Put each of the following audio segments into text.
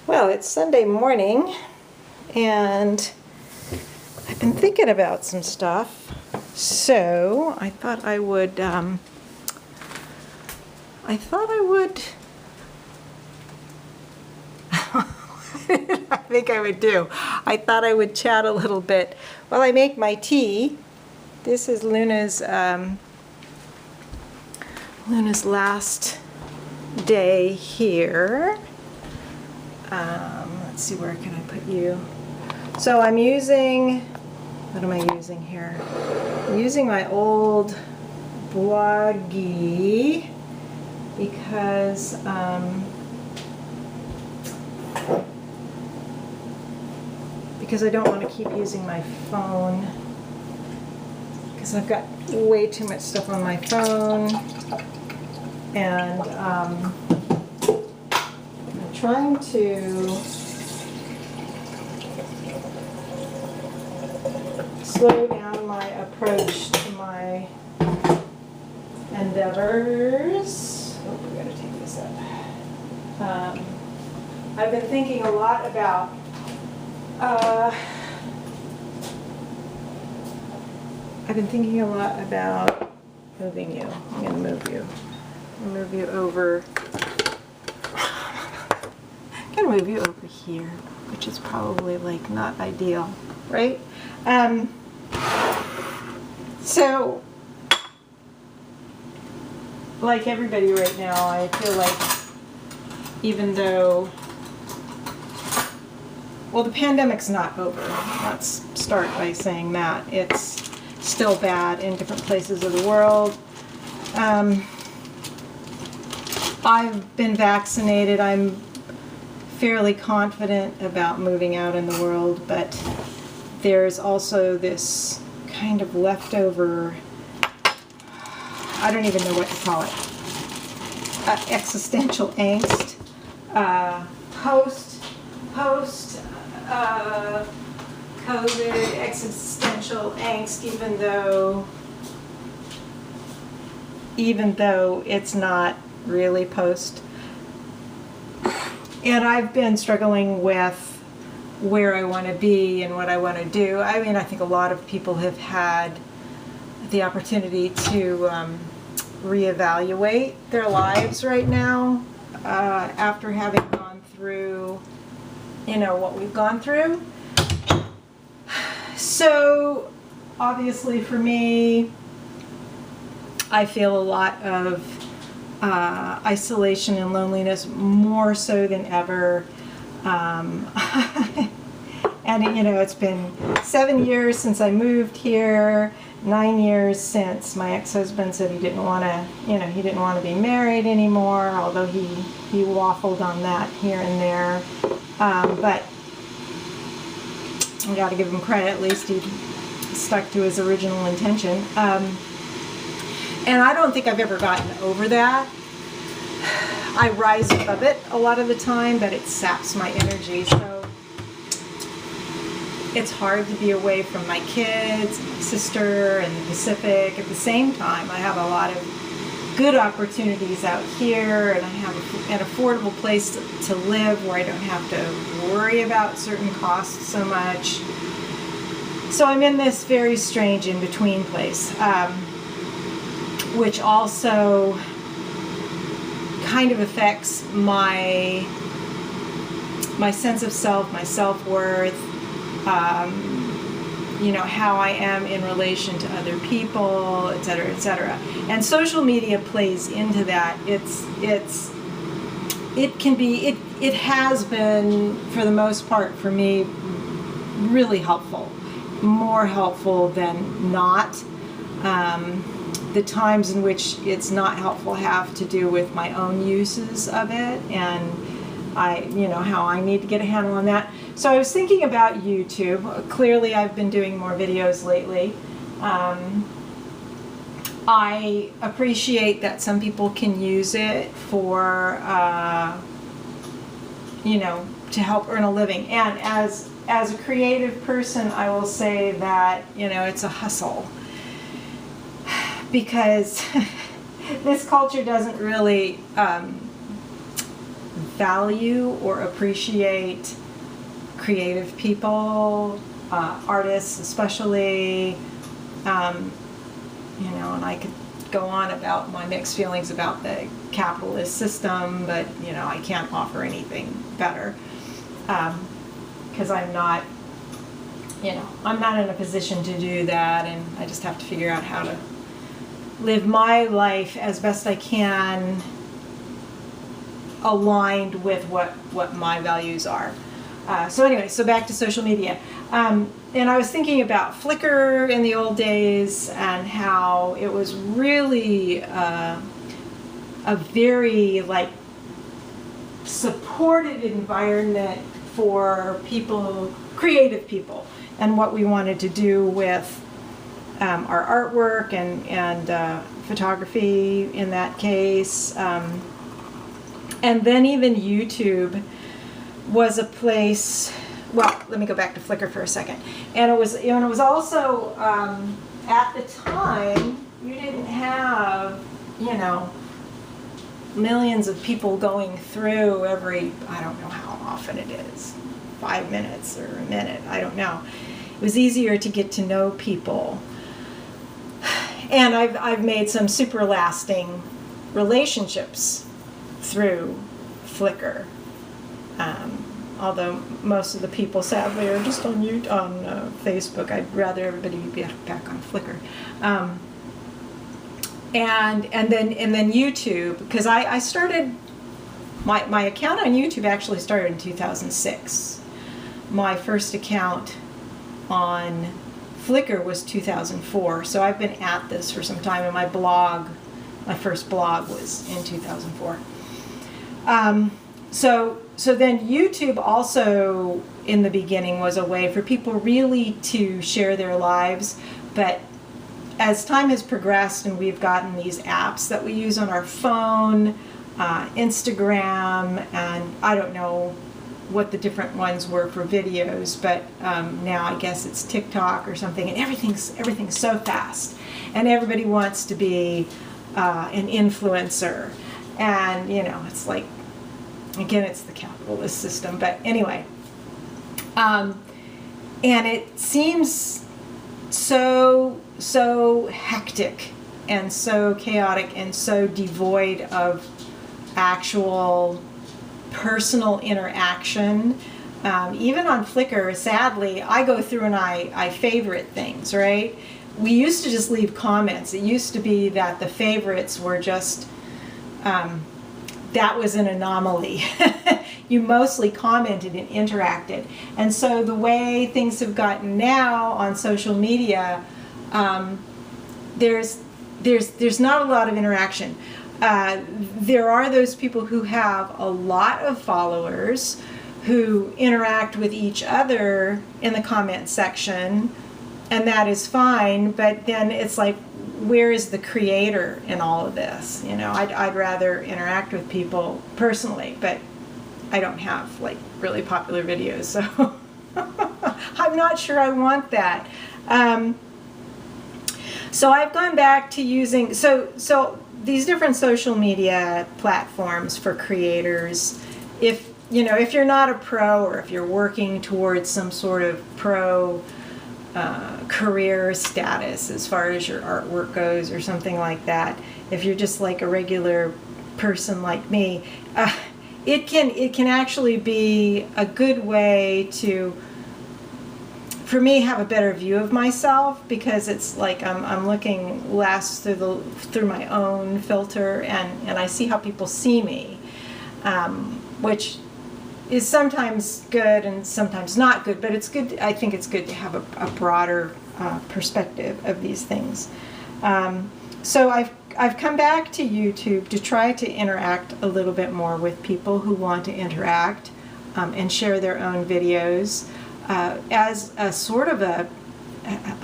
Well, it's Sunday morning, and I've been thinking about some stuff, so I thought I would, I think I would do. I thought I would chat a little bit while I make my tea. This is Luna's last day here. Let's see, where can I put you? So I'm using, what am I using here? I'm using my old Bloggie because I don't want to keep using my phone, because I've got way too much stuff on my phone, and I'm trying to slow down my approach to my endeavors. Oh, we gotta take this up. I've been thinking a lot about moving you. I'm going to move you. I'm going to move you over. I'm going to move you over here, which is probably like not ideal, right? So, like everybody right now, I feel like even though, well, the pandemic's not over. Let's start by saying that. It's still bad in different places of the world. I've been vaccinated. I'm fairly confident about moving out in the world, but there's also this kind of leftover, I don't even know what to call it, existential angst, post-COVID existential angst, even though it's not really post. And I've been struggling with where I want to be and what I want to do. I mean, I think a lot of people have had the opportunity to reevaluate their lives right now after having gone through, what we've gone through. So, obviously for me, I feel a lot of isolation and loneliness, more so than ever. And it's been 7 years since I moved here, 9 years since my ex-husband said he didn't want to, he didn't want to be married anymore, although he waffled on that here and there. But I got to give him credit, at least he stuck to his original intention. And I don't think I've ever gotten over that. I rise above it a lot of the time, but it saps my energy. So it's hard to be away from my kids, and my sister, and the Pacific at the same time. I have a lot of good opportunities out here, and I have an affordable place to live where I don't have to worry about certain costs so much. So I'm in this very strange in-between place, which also kind of affects my sense of self, my self-worth, how I am in relation to other people, et cetera, et cetera. And social media plays into that. It has been, for the most part for me, really helpful, more helpful than not. The times in which it's not helpful have to do with my own uses of it, and how I need to get a handle on that. So I was thinking about YouTube. Clearly I've been doing more videos lately. I appreciate that some people can use it for, to help earn a living. And as a creative person, I will say that, it's a hustle. Because this culture doesn't really value or appreciate creative people, artists especially, and I could go on about my mixed feelings about the capitalist system, but I can't offer anything better, because I'm not in a position to do that, and I just have to figure out how to live my life as best I can, aligned with what my values are. So back to social media. And I was thinking about Flickr in the old days and how it was really a very supported environment for people, creative people, and what we wanted to do with our artwork and photography in that case. And then even YouTube was a place. Well, let me go back to Flickr for a second. And it was also at the time you didn't have millions of people going through every, I don't know how often it is, 5 minutes or a minute, I don't know. It was easier to get to know people. And I've made some super lasting relationships through Flickr. Although most of the people, sadly, are just on Facebook. I'd rather everybody be back on Flickr. And then YouTube, because I started my account on YouTube actually started in 2006. My first account on Flickr was 2004, so I've been at this for some time. And my first blog was in 2004. So then YouTube also in the beginning was a way for people really to share their lives, but as time has progressed and we've gotten these apps that we use on our phone, Instagram, and I don't know what the different ones were for videos, but now I guess it's TikTok or something, and everything's so fast, and everybody wants to be an influencer, and it's like, again, it's the capitalist system, but anyway, and it seems so hectic and so chaotic and so devoid of actual personal interaction. Even on Flickr, sadly, I go through and I favorite things, right? We used to just leave comments. It used to be that the favorites were just, that was an anomaly. You mostly commented and interacted. And so the way things have gotten now on social media, there's not a lot of interaction. There are those people who have a lot of followers who interact with each other in the comment section, and that is fine, but then it's like, where is the creator in all of this? I'd rather interact with people personally, but I don't have really popular videos, so I'm not sure I want that. So I've gone back to using, so these different social media platforms for creators. If you're not a pro, or if you're working towards some sort of pro career status as far as your artwork goes or something like that, if you're just like a regular person like me, it can actually be a good way to, for me, have a better view of myself, because it's like I'm looking less through my own filter, and I see how people see me, which is sometimes good and sometimes not good, but it's good. I think it's good to have a broader perspective of these things. So I've come back to YouTube to try to interact a little bit more with people who want to interact and share their own videos as a sort of a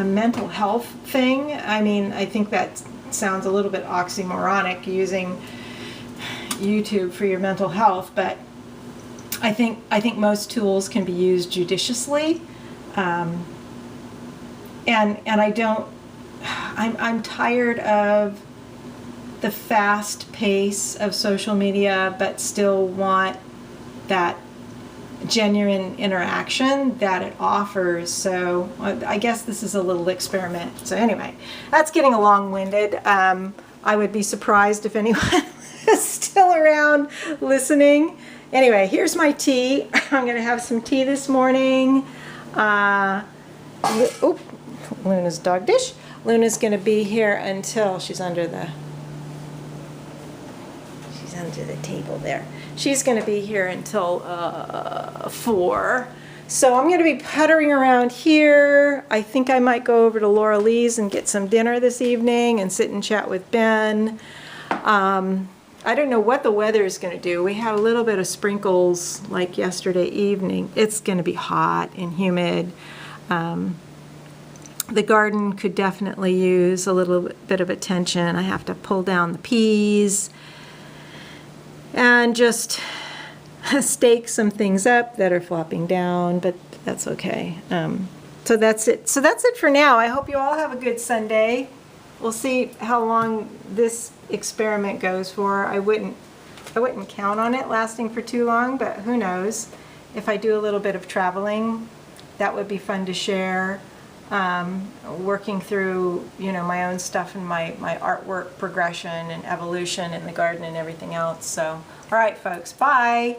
mental health thing. I mean, I think that sounds a little bit oxymoronic, using YouTube for your mental health, but I think most tools can be used judiciously, and I'm tired of the fast pace of social media, but still want that genuine interaction that it offers. So I guess this is a little experiment. So anyway, that's getting long-winded. I would be surprised if anyone is still around listening. Anyway, here's my tea. I'm going to have some tea this morning. Luna's dog dish. Luna's going to be here until she's under the table there. She's going to be here until 4. So I'm going to be puttering around here. I think I might go over to Laura Lee's and get some dinner this evening and sit and chat with Ben. I don't know what the weather is going to do. We had a little bit of sprinkles like yesterday evening. It's going to be hot and humid. The garden could definitely use a little bit of attention. I have to pull down the peas and just stake some things up that are flopping down, but that's okay. So that's it. So that's it for now. I hope you all have a good Sunday. We'll see how long this experiment goes for. I wouldn't count on it lasting for too long, but who knows? If I do a little bit of traveling, that would be fun to share. Working through, my own stuff and my artwork progression and evolution in the garden and everything else. So, all right, folks, bye.